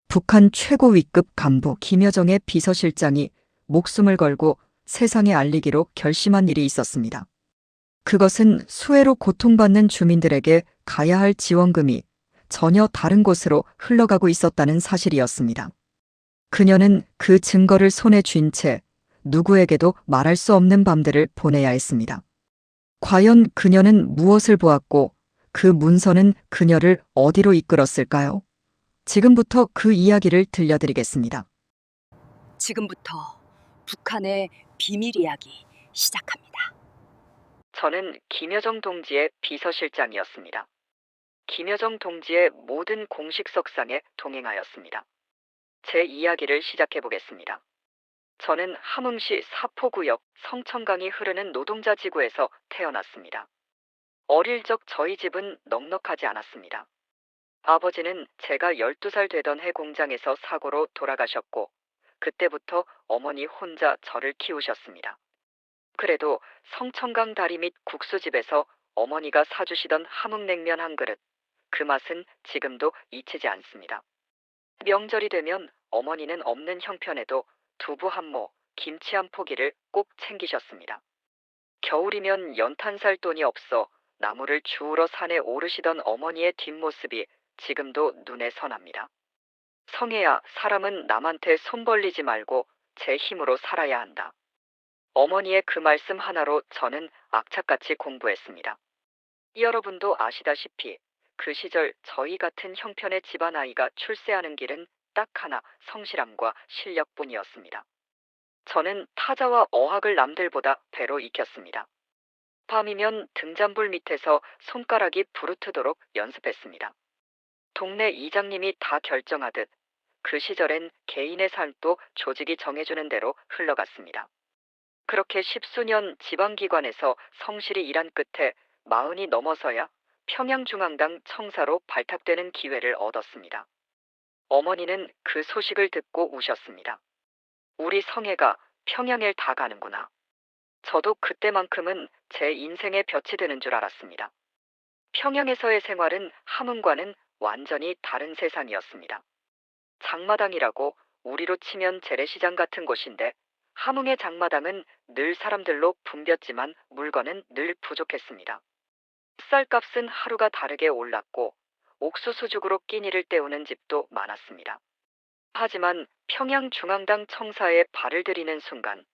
북한 최고 위급 간부 김여정의 비서실장이 목숨을 걸고 세상에 알리기로 결심한 일이 있었습니다. 그것은 수해로 고통받는 주민들에게 가야 할 지원금이 전혀 다른 곳으로 흘러가고 있었다는 사실이었습니다. 그녀는 그 증거를 손에 쥔 채 누구에게도 말할 수 없는 밤들을 보내야 했습니다. 과연 그녀는 무엇을 보았고 그 문서는 그녀를 어디로 이끌었을까요? 지금부터 그 이야기를 들려드리겠습니다. 지금부터 북한의 비밀 이야기 시작합니다. 저는 김여정 동지의 비서실장이었습니다. 김여정 동지의 모든 공식 석상에 동행하였습니다. 제 이야기를 시작해 보겠습니다. 저는 함흥시 사포구역 성천강이 흐르는 노동자 지구에서 태어났습니다. 어릴 적 저희 집은 넉넉하지 않았습니다. 아버지는 제가 12살 되던 해 공장에서 사고로 돌아가셨고, 그때부터 어머니 혼자 저를 키우셨습니다. 그래도 성천강 다리 밑 국수집에서 어머니가 사주시던 함흥냉면 한 그릇, 그 맛은 지금도 잊히지 않습니다. 명절이 되면 어머니는 없는 형편에도 두부 한 모, 김치 한 포기를 꼭 챙기셨습니다. 겨울이면 연탄 살 돈이 없어 나무를 주우러 산에 오르시던 어머니의 뒷모습이 지금도 눈에 선합니다. 성혜야, 사람은 남한테 손 벌리지 말고 제 힘으로 살아야 한다. 어머니의 그 말씀 하나로 저는 악착같이 공부했습니다. 여러분도 아시다시피 그 시절 저희 같은 형편의 집안 아이가 출세하는 길은 딱 하나, 성실함과 실력뿐이었습니다. 저는 타자와 어학을 남들보다 배로 익혔습니다. 밤이면 등잔불 밑에서 손가락이 부르트도록 연습했습니다. 동네 이장님이 다 결정하듯 그 시절엔 개인의 삶도 조직이 정해주는 대로 흘러갔습니다. 그렇게 십수년 지방기관에서 성실히 일한 끝에 40이 넘어서야 평양중앙당 청사로 발탁되는 기회를 얻었습니다. 어머니는 그 소식을 듣고 우셨습니다. 우리 성애가 평양에 다 가는구나. 저도 그때만큼은 제 인생에 볕이 드는 줄 알았습니다. 평양에서의 생활은 함흥과는 완전히 다른 세상이었습니다. 장마당이라고 우리로 치면 재래시장 같은 곳인데, 함흥의 장마당은 늘 사람들로 붐볐지만 물건은 늘 부족했습니다. 쌀값은 하루가 다르게 올랐고 옥수수죽으로 끼니를 때우는 집도 많았습니다. 하지만 평양중앙당 청사에 발을 들이는 순간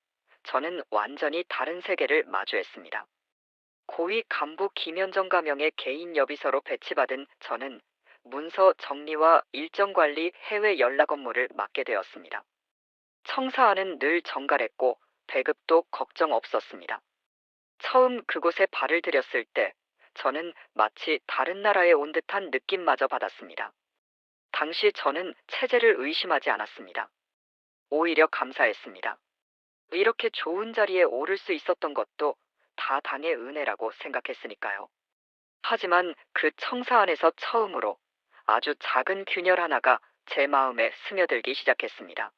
저는 완전히 다른 세계를 마주했습니다. 고위 간부 김현정 가명의 개인 여비서로 배치받은 저는 문서 정리와 일정 관리, 해외 연락 업무를 맡게 되었습니다. 청사 안은 늘 정갈했고 배급도 걱정 없었습니다. 처음 그곳에 발을 들였을 때 저는 마치 다른 나라에 온 듯한 느낌마저 받았습니다. 당시 저는 체제를 의심하지 않았습니다. 오히려 감사했습니다. 이렇게 좋은 자리에 오를 수 있었던 것도 다 당의 은혜라고 생각했으니까요. 하지만 그 청사 안에서 처음으로 아주 작은 균열 하나가 제 마음에 스며들기 시작했습니다.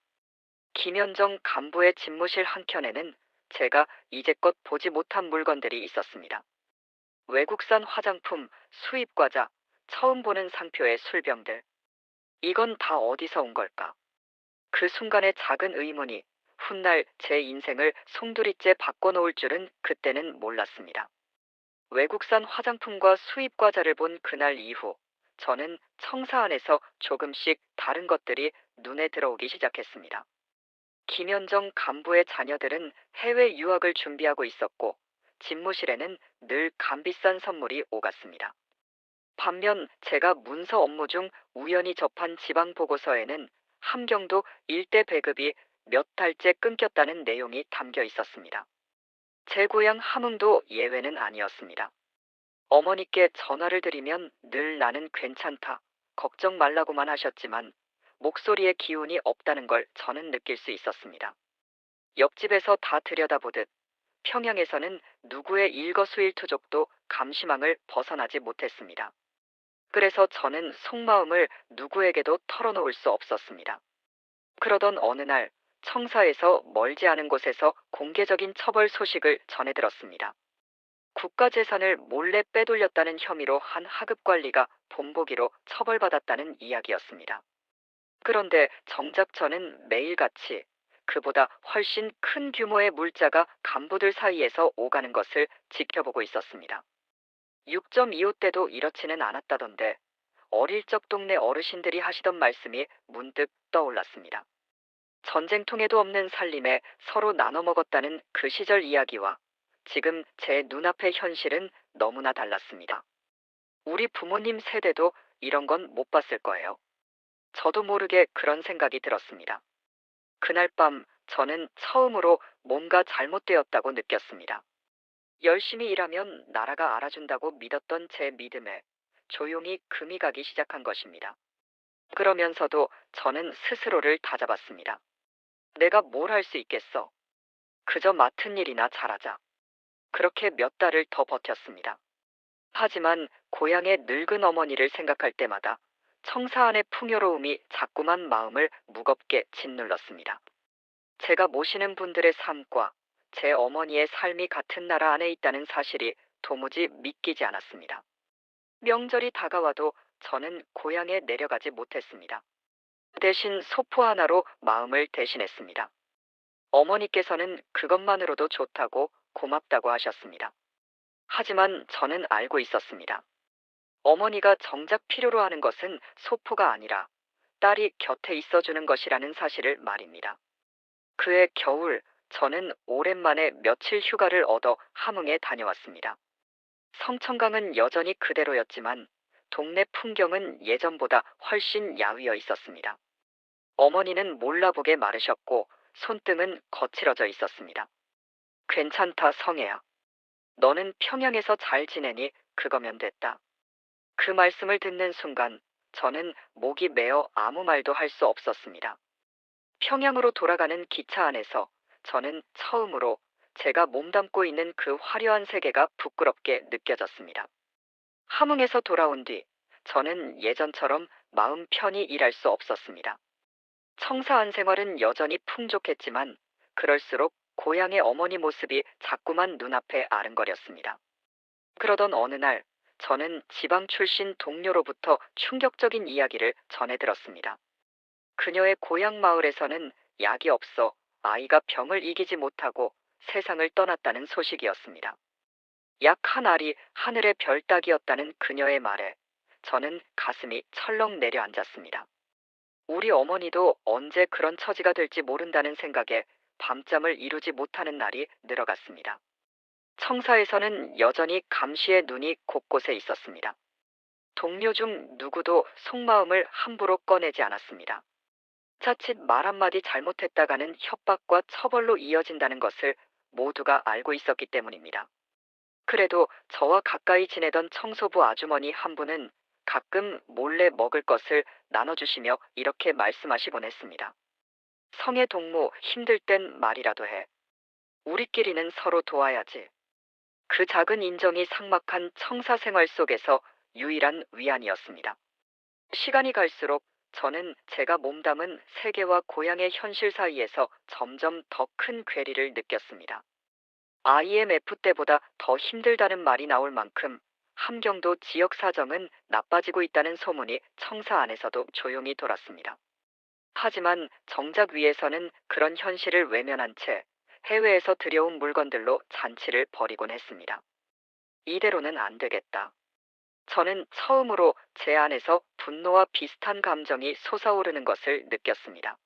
김현정 간부의 집무실 한켠에는 제가 이제껏 보지 못한 물건들이 있었습니다. 외국산 화장품, 수입 과자, 처음 보는 상표의 술병들. 이건 다 어디서 온 걸까? 그 순간의 작은 의문이 훗날 제 인생을 송두리째 바꿔놓을 줄은 그때는 몰랐습니다. 외국산 화장품과 수입 과자를 본 그날 이후 저는 청사 안에서 조금씩 다른 것들이 눈에 들어오기 시작했습니다. 김현정 간부의 자녀들은 해외 유학을 준비하고 있었고 집무실에는 늘 값비싼 선물이 오갔습니다. 반면 제가 문서 업무 중 우연히 접한 지방 보고서에는 함경도 일대 배급이 몇 달째 끊겼다는 내용이 담겨 있었습니다. 제 고향 함흥도 예외는 아니었습니다. 어머니께 전화를 드리면 늘 나는 괜찮다, 걱정 말라고만 하셨지만 목소리에 기운이 없다는 걸 저는 느낄 수 있었습니다. 옆집에서 다 들여다보듯 평양에서는 누구의 일거수일투족도 감시망을 벗어나지 못했습니다. 그래서 저는 속마음을 누구에게도 털어놓을 수 없었습니다. 그러던 어느 날 청사에서 멀지 않은 곳에서 공개적인 처벌 소식을 전해 들었습니다. 국가재산을 몰래 빼돌렸다는 혐의로 한 하급관리가 본보기로 처벌받았다는 이야기였습니다. 그런데 정작 저는 매일같이 그보다 훨씬 큰 규모의 물자가 간부들 사이에서 오가는 것을 지켜보고 있었습니다. 6.25 때도 이렇지는 않았다던데 어릴 적 동네 어르신들이 하시던 말씀이 문득 떠올랐습니다. 전쟁통에도 없는 살림에 서로 나눠 먹었다는 그 시절 이야기와 지금 제 눈앞의 현실은 너무나 달랐습니다. 우리 부모님 세대도 이런 건 못 봤을 거예요. 저도 모르게 그런 생각이 들었습니다. 그날 밤 저는 처음으로 뭔가 잘못되었다고 느꼈습니다. 열심히 일하면 나라가 알아준다고 믿었던 제 믿음에 조용히 금이 가기 시작한 것입니다. 그러면서도 저는 스스로를 다잡았습니다. 내가 뭘 할 수 있겠어? 그저 맡은 일이나 잘하자. 그렇게 몇 달을 더 버텼습니다. 하지만 고향의 늙은 어머니를 생각할 때마다 청사 안의 풍요로움이 자꾸만 마음을 무겁게 짓눌렀습니다. 제가 모시는 분들의 삶과 제 어머니의 삶이 같은 나라 안에 있다는 사실이 도무지 믿기지 않았습니다. 명절이 다가와도 저는 고향에 내려가지 못했습니다. 대신 소포 하나로 마음을 대신했습니다. 어머니께서는 그것만으로도 좋다고 고맙다고 하셨습니다. 하지만 저는 알고 있었습니다. 어머니가 정작 필요로 하는 것은 소포가 아니라 딸이 곁에 있어주는 것이라는 사실을 말입니다. 그해 겨울 저는 오랜만에 며칠 휴가를 얻어 함흥에 다녀왔습니다. 성천강은 여전히 그대로였지만 동네 풍경은 예전보다 훨씬 야위어 있었습니다. 어머니는 몰라보게 마르셨고 손등은 거칠어져 있었습니다. 괜찮다, 성애야. 너는 평양에서 잘 지내니 그거면 됐다. 그 말씀을 듣는 순간 저는 목이 메어 아무 말도 할 수 없었습니다. 평양으로 돌아가는 기차 안에서 저는 처음으로 제가 몸담고 있는 그 화려한 세계가 부끄럽게 느껴졌습니다. 함흥에서 돌아온 뒤 저는 예전처럼 마음 편히 일할 수 없었습니다. 청사안 생활은 여전히 풍족했지만 그럴수록 고향의 어머니 모습이 자꾸만 눈앞에 아른거렸습니다. 그러던 어느 날 저는 지방 출신 동료로부터 충격적인 이야기를 전해 들었습니다. 그녀의 고향 마을에서는 약이 없어 아이가 병을 이기지 못하고 세상을 떠났다는 소식이었습니다. 약 한 알이 하늘의 별 따기였다는 그녀의 말에 저는 가슴이 철렁 내려앉았습니다. 우리 어머니도 언제 그런 처지가 될지 모른다는 생각에 밤잠을 이루지 못하는 날이 늘어갔습니다. 청사에서는 여전히 감시의 눈이 곳곳에 있었습니다. 동료 중 누구도 속마음을 함부로 꺼내지 않았습니다. 자칫 말 한마디 잘못했다가는 협박과 처벌로 이어진다는 것을 모두가 알고 있었기 때문입니다. 그래도 저와 가까이 지내던 청소부 아주머니 한 분은 가끔 몰래 먹을 것을 나눠주시며 이렇게 말씀하시곤 했습니다. 성의 동무 힘들 땐 말이라도 해. 우리끼리는 서로 도와야지. 그 작은 인정이 삭막한 청사 생활 속에서 유일한 위안이었습니다. 시간이 갈수록 저는 제가 몸담은 세계와 고향의 현실 사이에서 점점 더 큰 괴리를 느꼈습니다. IMF 때보다 더 힘들다는 말이 나올 만큼 함경도 지역 사정은 나빠지고 있다는 소문이 청사 안에서도 조용히 돌았습니다. 하지만 정작 위에서는 그런 현실을 외면한 채 해외에서 들여온 물건들로 잔치를 벌이곤 했습니다. 이대로는 안 되겠다. 저는 처음으로 제 안에서 분노와 비슷한 감정이 솟아오르는 것을 느꼈습니다.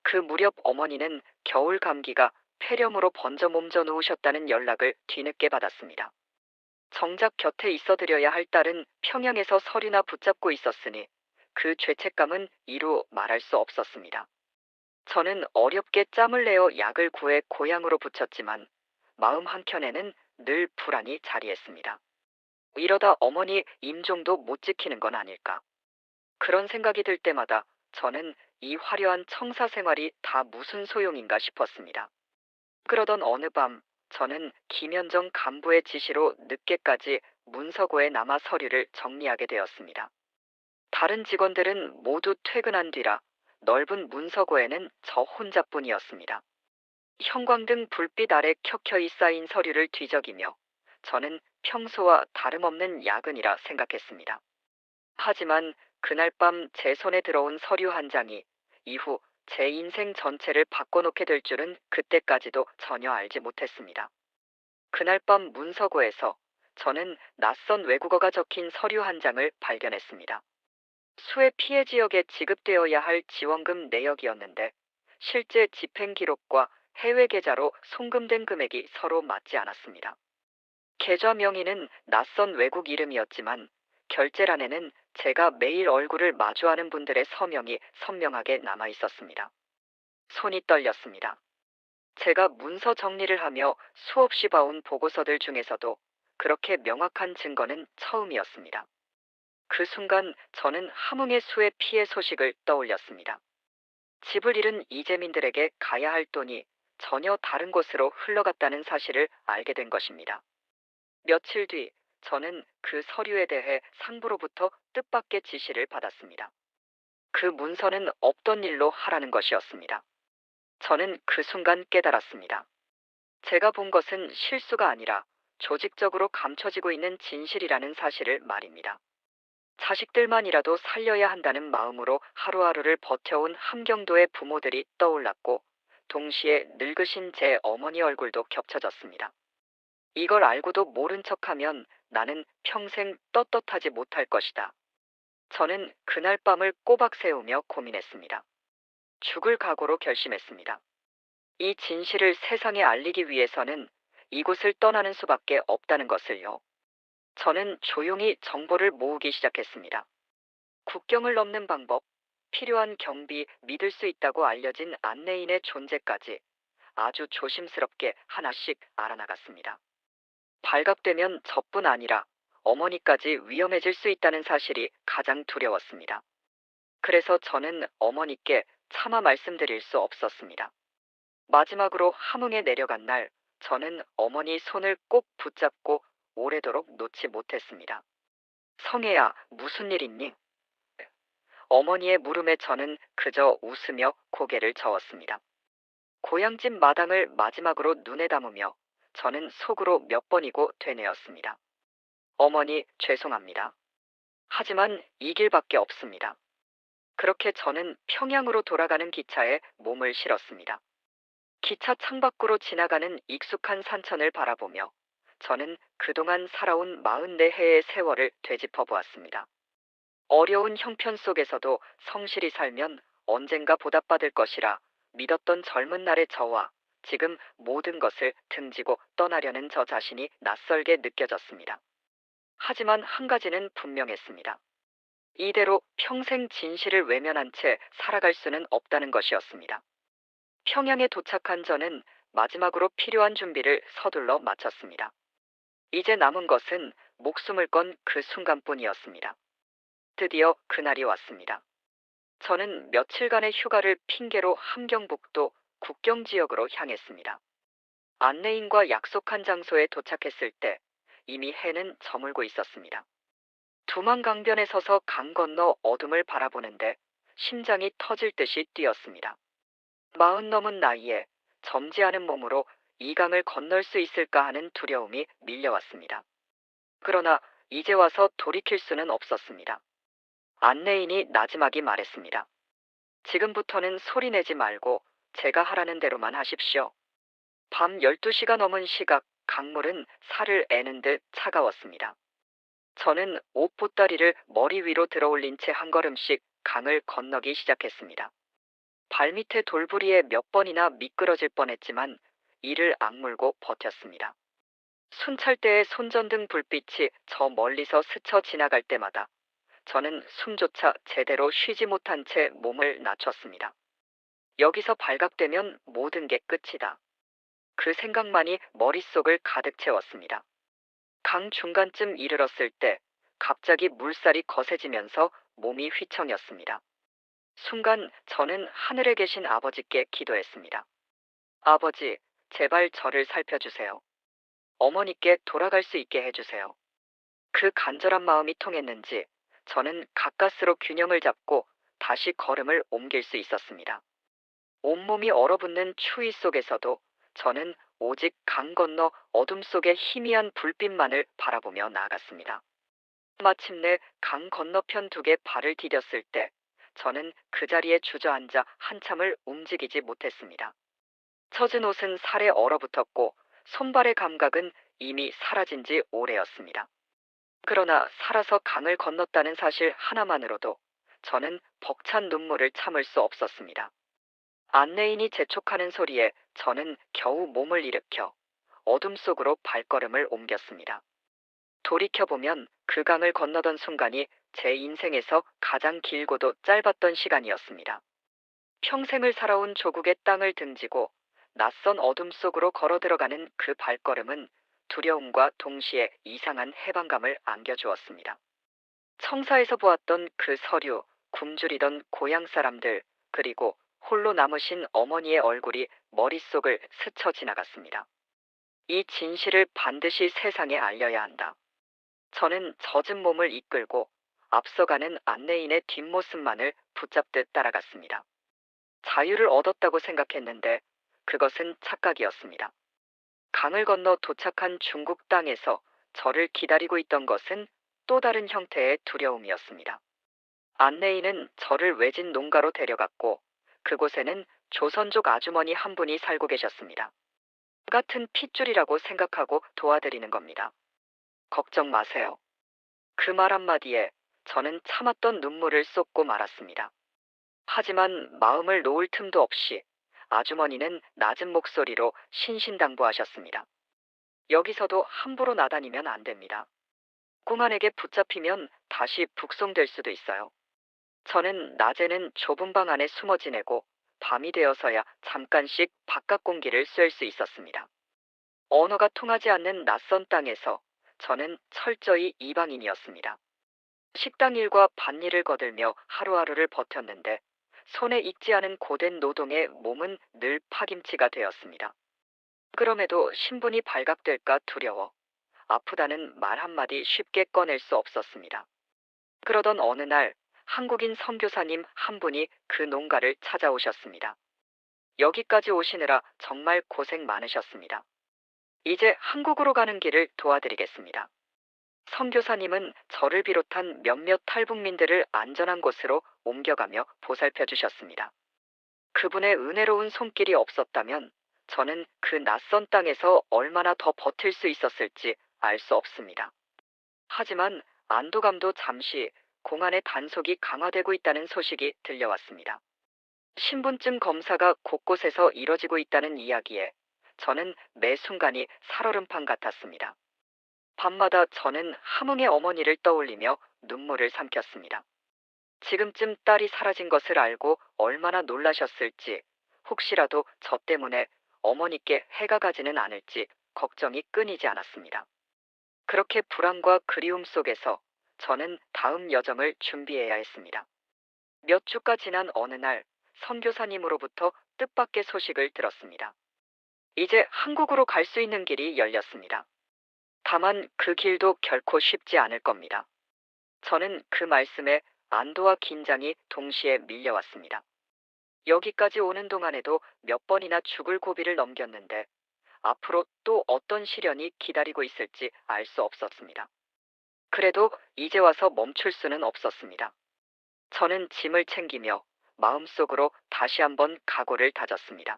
그 무렵 어머니는 겨울 감기가 폐렴으로 번져 몸져 누우셨다는 연락을 뒤늦게 받았습니다. 정작 곁에 있어드려야 할 딸은 평양에서 서류나 붙잡고 있었으니 그 죄책감은 이루 말할 수 없었습니다. 저는 어렵게 짬을 내어 약을 구해 고향으로 붙였지만 마음 한켠에는 늘 불안이 자리했습니다. 이러다 어머니 임종도 못 지키는 건 아닐까. 그런 생각이 들 때마다 저는 이 화려한 청사 생활이 다 무슨 소용인가 싶었습니다. 그러던 어느 밤 저는 김현정 간부의 지시로 늦게까지 문서고에 남아 서류를 정리하게 되었습니다. 다른 직원들은 모두 퇴근한 뒤라 넓은 문서고에는 저 혼자뿐이었습니다. 형광등 불빛 아래 켜켜이 쌓인 서류를 뒤적이며 저는 평소와 다름없는 야근이라 생각했습니다. 하지만 그날 밤 제 손에 들어온 서류 한 장이 이후 제 인생 전체를 바꿔놓게 될 줄은 그때까지도 전혀 알지 못했습니다. 그날 밤 문서고에서 저는 낯선 외국어가 적힌 서류 한 장을 발견했습니다. 수해 피해 지역에 지급되어야 할 지원금 내역이었는데 실제 집행 기록과 해외 계좌로 송금된 금액이 서로 맞지 않았습니다. 계좌 명의는 낯선 외국 이름이었지만 결제란에는 제가 매일 얼굴을 마주하는 분들의 서명이 선명하게 남아 있었습니다. 손이 떨렸습니다. 제가 문서 정리를 하며 수없이 봐온 보고서들 중에서도 그렇게 명확한 증거는 처음이었습니다. 그 순간 저는 함흥의 수해 피해 소식을 떠올렸습니다. 집을 잃은 이재민들에게 가야 할 돈이 전혀 다른 곳으로 흘러갔다는 사실을 알게 된 것입니다. 며칠 뒤 저는 그 서류에 대해 상부로부터 뜻밖의 지시를 받았습니다. 그 문서는 없던 일로 하라는 것이었습니다. 저는 그 순간 깨달았습니다. 제가 본 것은 실수가 아니라 조직적으로 감춰지고 있는 진실이라는 사실을 말입니다. 자식들만이라도 살려야 한다는 마음으로 하루하루를 버텨온 함경도의 부모들이 떠올랐고 동시에 늙으신 제 어머니 얼굴도 겹쳐졌습니다. 이걸 알고도 모른 척하면 나는 평생 떳떳하지 못할 것이다. 저는 그날 밤을 꼬박 세우며 고민했습니다. 죽을 각오로 결심했습니다. 이 진실을 세상에 알리기 위해서는 이곳을 떠나는 수밖에 없다는 것을요. 저는 조용히 정보를 모으기 시작했습니다. 국경을 넘는 방법, 필요한 경비, 믿을 수 있다고 알려진 안내인의 존재까지 아주 조심스럽게 하나씩 알아나갔습니다. 발각되면 저뿐 아니라 어머니까지 위험해질 수 있다는 사실이 가장 두려웠습니다. 그래서 저는 어머니께 차마 말씀드릴 수 없었습니다. 마지막으로 함흥에 내려간 날, 저는 어머니 손을 꼭 붙잡고 오래도록 놓지 못했습니다. 성혜야, 무슨 일 있니? 어머니의 물음에 저는 그저 웃으며 고개를 저었습니다. 고향집 마당을 마지막으로 눈에 담으며 저는 속으로 몇 번이고 되뇌었습니다. 어머니, 죄송합니다. 하지만 이 길밖에 없습니다. 그렇게 저는 평양으로 돌아가는 기차에 몸을 실었습니다. 기차 창밖으로 지나가는 익숙한 산천을 바라보며 저는 그동안 살아온 44해의 세월을 되짚어 보았습니다. 어려운 형편 속에서도 성실히 살면 언젠가 보답받을 것이라 믿었던 젊은 날의 저와 지금 모든 것을 등지고 떠나려는 저 자신이 낯설게 느껴졌습니다. 하지만 한 가지는 분명했습니다. 이대로 평생 진실을 외면한 채 살아갈 수는 없다는 것이었습니다. 평양에 도착한 저는 마지막으로 필요한 준비를 서둘러 마쳤습니다. 이제 남은 것은 목숨을 건 그 순간뿐이었습니다. 드디어 그날이 왔습니다. 저는 며칠간의 휴가를 핑계로 함경북도 국경 지역으로 향했습니다. 안내인과 약속한 장소에 도착했을 때 이미 해는 저물고 있었습니다. 두만강변에 서서 강 건너 어둠을 바라보는데 심장이 터질 듯이 뛰었습니다. 40 넘은 나이에 젊지 않은 몸으로 이 강을 건널 수 있을까 하는 두려움이 밀려왔습니다. 그러나 이제 와서 돌이킬 수는 없었습니다. 안내인이 나지막이 말했습니다. 지금부터는 소리내지 말고 제가 하라는 대로만 하십시오. 밤 12시가 넘은 시각 강물은 살을 애는 듯 차가웠습니다. 저는 옷보따리를 머리 위로 들어올린 채 한 걸음씩 강을 건너기 시작했습니다. 발밑에 돌부리에 몇 번이나 미끄러질 뻔했지만 이를 악물고 버텼습니다. 순찰대의 손전등 불빛이 저 멀리서 스쳐 지나갈 때마다 저는 숨조차 제대로 쉬지 못한 채 몸을 낮췄습니다. 여기서 발각되면 모든 게 끝이다. 그 생각만이 머릿속을 가득 채웠습니다. 강 중간쯤 이르렀을 때 갑자기 물살이 거세지면서 몸이 휘청였습니다. 순간 저는 하늘에 계신 아버지께 기도했습니다. 아버지, 제발 저를 살펴주세요. 어머니께 돌아갈 수 있게 해주세요. 그 간절한 마음이 통했는지 저는 가까스로 균형을 잡고 다시 걸음을 옮길 수 있었습니다. 온몸이 얼어붙는 추위 속에서도 저는 오직 강 건너 어둠 속의 희미한 불빛만을 바라보며 나아갔습니다. 마침내 강 건너편 둑에 발을 디뎠을 때 저는 그 자리에 주저앉아 한참을 움직이지 못했습니다. 젖은 옷은 살에 얼어붙었고 손발의 감각은 이미 사라진 지 오래였습니다. 그러나 살아서 강을 건넜다는 사실 하나만으로도 저는 벅찬 눈물을 참을 수 없었습니다. 안내인이 재촉하는 소리에 저는 겨우 몸을 일으켜 어둠 속으로 발걸음을 옮겼습니다. 돌이켜보면 그 강을 건너던 순간이 제 인생에서 가장 길고도 짧았던 시간이었습니다. 평생을 살아온 조국의 땅을 등지고 낯선 어둠 속으로 걸어 들어가는 그 발걸음은 두려움과 동시에 이상한 해방감을 안겨주었습니다. 청사에서 보았던 그 서류, 굶주리던 고향 사람들, 그리고 홀로 남으신 어머니의 얼굴이 머릿속을 스쳐 지나갔습니다. 이 진실을 반드시 세상에 알려야 한다. 저는 젖은 몸을 이끌고 앞서가는 안내인의 뒷모습만을 붙잡듯 따라갔습니다. 자유를 얻었다고 생각했는데 그것은 착각이었습니다. 강을 건너 도착한 중국 땅에서 저를 기다리고 있던 것은 또 다른 형태의 두려움이었습니다. 안내인은 저를 외진 농가로 데려갔고 그곳에는 조선족 아주머니 한 분이 살고 계셨습니다. 같은 핏줄이라고 생각하고 도와드리는 겁니다. 걱정 마세요. 그 말 한마디에 저는 참았던 눈물을 쏟고 말았습니다. 하지만 마음을 놓을 틈도 없이 아주머니는 낮은 목소리로 신신당부하셨습니다. 여기서도 함부로 나다니면 안 됩니다. 꼬만에게 붙잡히면 다시 북송될 수도 있어요. 저는 낮에는 좁은 방 안에 숨어 지내고 밤이 되어서야 잠깐씩 바깥 공기를 쐴 수 있었습니다. 언어가 통하지 않는 낯선 땅에서 저는 철저히 이방인이었습니다. 식당 일과 밭일을 거들며 하루하루를 버텼는데 손에 익지 않은 고된 노동에 몸은 늘 파김치가 되었습니다. 그럼에도 신분이 발각될까 두려워 아프다는 말 한마디 쉽게 꺼낼 수 없었습니다. 그러던 어느 날 한국인 선교사님 한 분이 그 농가를 찾아오셨습니다. 여기까지 오시느라 정말 고생 많으셨습니다. 이제 한국으로 가는 길을 도와드리겠습니다. 선교사님은 저를 비롯한 몇몇 탈북민들을 안전한 곳으로 옮겨가며 보살펴 주셨습니다. 그분의 은혜로운 손길이 없었다면 저는 그 낯선 땅에서 얼마나 더 버틸 수 있었을지 알 수 없습니다. 하지만 안도감도 잠시 공안의 단속이 강화되고 있다는 소식이 들려왔습니다. 신분증 검사가 곳곳에서 이뤄지고 있다는 이야기에 저는 매 순간이 살얼음판 같았습니다. 밤마다 저는 함흥의 어머니를 떠올리며 눈물을 삼켰습니다. 지금쯤 딸이 사라진 것을 알고 얼마나 놀라셨을지, 혹시라도 저 때문에 어머니께 해가 가지는 않을지 걱정이 끊이지 않았습니다. 그렇게 불안과 그리움 속에서 저는 다음 여정을 준비해야 했습니다. 몇 주가 지난 어느 날 선교사님으로부터 뜻밖의 소식을 들었습니다. 이제 한국으로 갈 수 있는 길이 열렸습니다. 다만 그 길도 결코 쉽지 않을 겁니다. 저는 그 말씀에 안도와 긴장이 동시에 밀려왔습니다. 여기까지 오는 동안에도 몇 번이나 죽을 고비를 넘겼는데 앞으로 또 어떤 시련이 기다리고 있을지 알 수 없었습니다. 그래도 이제 와서 멈출 수는 없었습니다. 저는 짐을 챙기며 마음속으로 다시 한번 각오를 다졌습니다.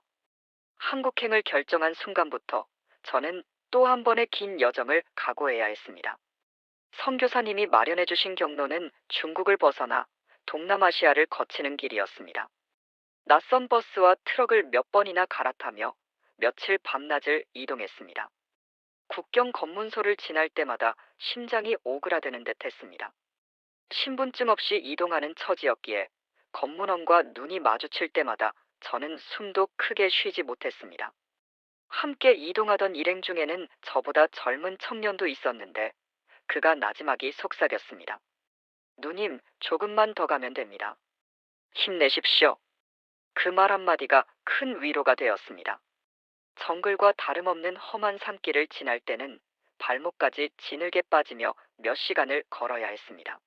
한국행을 결정한 순간부터 저는 또 한 번의 긴 여정을 각오해야 했습니다. 선교사님이 마련해 주신 경로는 중국을 벗어나 동남아시아를 거치는 길이었습니다. 낯선 버스와 트럭을 몇 번이나 갈아타며 며칠 밤낮을 이동했습니다. 국경 검문소를 지날 때마다 심장이 오그라드는 듯 했습니다. 신분증 없이 이동하는 처지였기에 검문원과 눈이 마주칠 때마다 저는 숨도 크게 쉬지 못했습니다. 함께 이동하던 일행 중에는 저보다 젊은 청년도 있었는데 그가 나지막이 속삭였습니다. 누님, 조금만 더 가면 됩니다. 힘내십시오. 그 말 한마디가 큰 위로가 되었습니다. 정글과 다름없는 험한 산길을 지날 때는 발목까지 진흙에 빠지며 몇 시간을 걸어야 했습니다.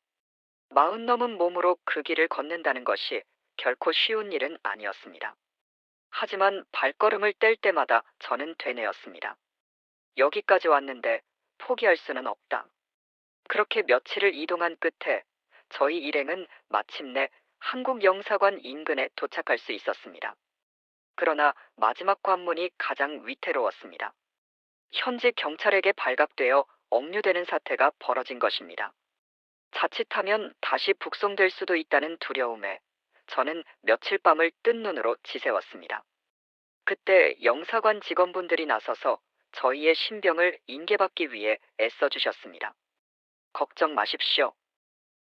40 넘은 몸으로 그 길을 걷는다는 것이 결코 쉬운 일은 아니었습니다. 하지만 발걸음을 뗄 때마다 저는 되뇌었습니다. 여기까지 왔는데 포기할 수는 없다. 그렇게 며칠을 이동한 끝에 저희 일행은 마침내 한국 영사관 인근에 도착할 수 있었습니다. 그러나 마지막 관문이 가장 위태로웠습니다. 현지 경찰에게 발각되어 억류되는 사태가 벌어진 것입니다. 자칫하면 다시 북송될 수도 있다는 두려움에 저는 며칠 밤을 뜬 눈으로 지새웠습니다. 그때 영사관 직원분들이 나서서 저희의 신병을 인계받기 위해 애써주셨습니다. 걱정 마십시오.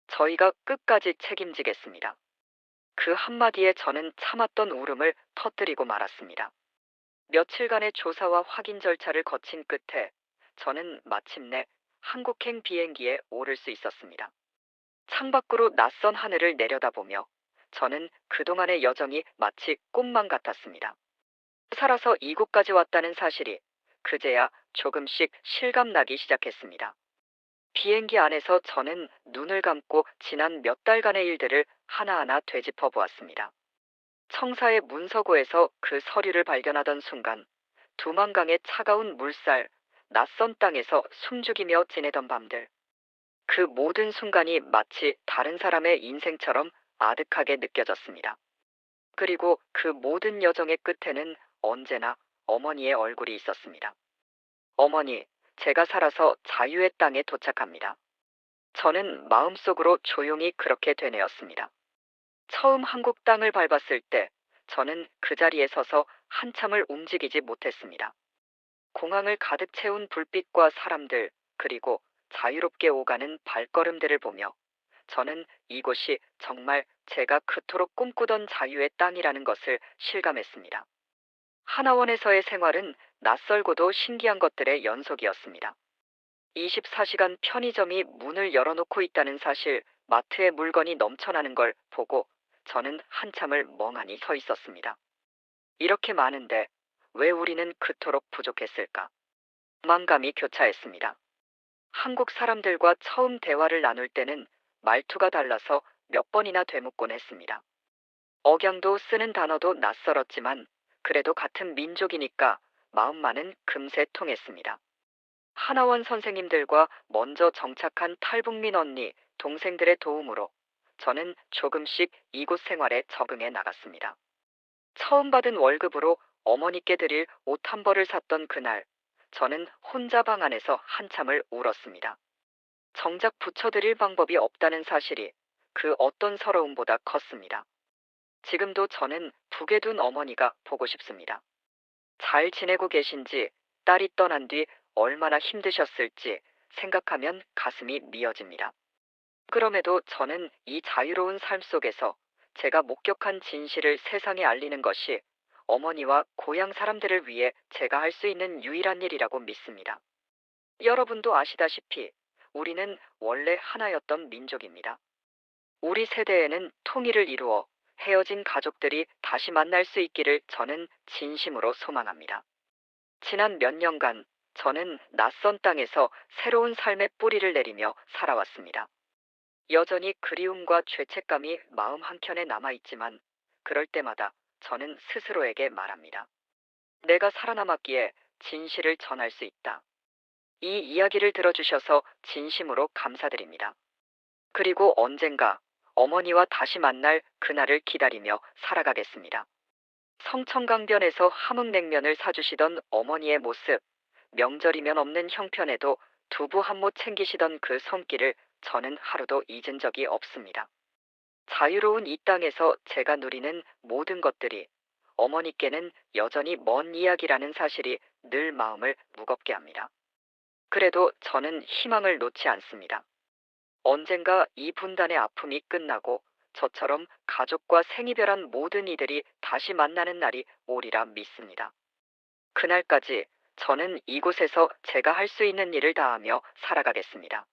저희가 끝까지 책임지겠습니다. 그 한마디에 저는 참았던 울음을 터뜨리고 말았습니다. 며칠간의 조사와 확인 절차를 거친 끝에 저는 마침내 한국행 비행기에 오를 수 있었습니다. 창밖으로 낯선 하늘을 내려다보며 저는 그동안의 여정이 마치 꿈만 같았습니다. 살아서 이곳까지 왔다는 사실이 그제야 조금씩 실감나기 시작했습니다. 비행기 안에서 저는 눈을 감고 지난 몇 달간의 일들을 하나하나 되짚어 보았습니다. 청사의 문서고에서 그 서류를 발견하던 순간 두만강의 차가운 물살, 낯선 땅에서 숨죽이며 지내던 밤들, 그 모든 순간이 마치 다른 사람의 인생처럼 아득하게 느껴졌습니다. 그리고 그 모든 여정의 끝에는 언제나 어머니의 얼굴이 있었습니다. 어머니, 제가 살아서 자유의 땅에 도착합니다. 저는 마음속으로 조용히 그렇게 되뇌었습니다. 처음 한국 땅을 밟았을 때 저는 그 자리에 서서 한참을 움직이지 못했습니다. 공항을 가득 채운 불빛과 사람들, 그리고 자유롭게 오가는 발걸음들을 보며 저는 이곳이 정말 제가 그토록 꿈꾸던 자유의 땅이라는 것을 실감했습니다. 하나원에서의 생활은 낯설고도 신기한 것들의 연속이었습니다. 24시간 편의점이 문을 열어놓고 있다는 사실, 마트에 물건이 넘쳐나는 걸 보고 저는 한참을 멍하니 서 있었습니다. 이렇게 많은데 왜 우리는 그토록 부족했을까? 망감이 교차했습니다. 한국 사람들과 처음 대화를 나눌 때는 말투가 달라서 몇 번이나 되묻곤 했습니다. 억양도 쓰는 단어도 낯설었지만 그래도 같은 민족이니까 마음만은 금세 통했습니다. 하나원 선생님들과 먼저 정착한 탈북민 언니, 동생들의 도움으로 저는 조금씩 이곳 생활에 적응해 나갔습니다. 처음 받은 월급으로 어머니께 드릴 옷 한 벌을 샀던 그날, 저는 혼자 방 안에서 한참을 울었습니다. 정작 붙여드릴 방법이 없다는 사실이 그 어떤 서러움보다 컸습니다. 지금도 저는 북에 둔 어머니가 보고 싶습니다. 잘 지내고 계신지, 딸이 떠난 뒤 얼마나 힘드셨을지 생각하면 가슴이 미어집니다. 그럼에도 저는 이 자유로운 삶 속에서 제가 목격한 진실을 세상에 알리는 것이 어머니와 고향 사람들을 위해 제가 할 수 있는 유일한 일이라고 믿습니다. 여러분도 아시다시피 우리는 원래 하나였던 민족입니다. 우리 세대에는 통일을 이루어 헤어진 가족들이 다시 만날 수 있기를 저는 진심으로 소망합니다. 지난 몇 년간 저는 낯선 땅에서 새로운 삶의 뿌리를 내리며 살아왔습니다. 여전히 그리움과 죄책감이 마음 한켠에 남아있지만 그럴 때마다 저는 스스로에게 말합니다. 내가 살아남았기에 진실을 전할 수 있다. 이 이야기를 들어주셔서 진심으로 감사드립니다. 그리고 언젠가 어머니와 다시 만날 그날을 기다리며 살아가겠습니다. 성천강변에서 함흥냉면을 사주시던 어머니의 모습, 명절이면 없는 형편에도 두부 한 모 챙기시던 그 손길을 저는 하루도 잊은 적이 없습니다. 자유로운 이 땅에서 제가 누리는 모든 것들이 어머니께는 여전히 먼 이야기라는 사실이 늘 마음을 무겁게 합니다. 그래도 저는 희망을 놓지 않습니다. 언젠가 이 분단의 아픔이 끝나고 저처럼 가족과 생이별한 모든 이들이 다시 만나는 날이 오리라 믿습니다. 그날까지 저는 이곳에서 제가 할 수 있는 일을 다하며 살아가겠습니다.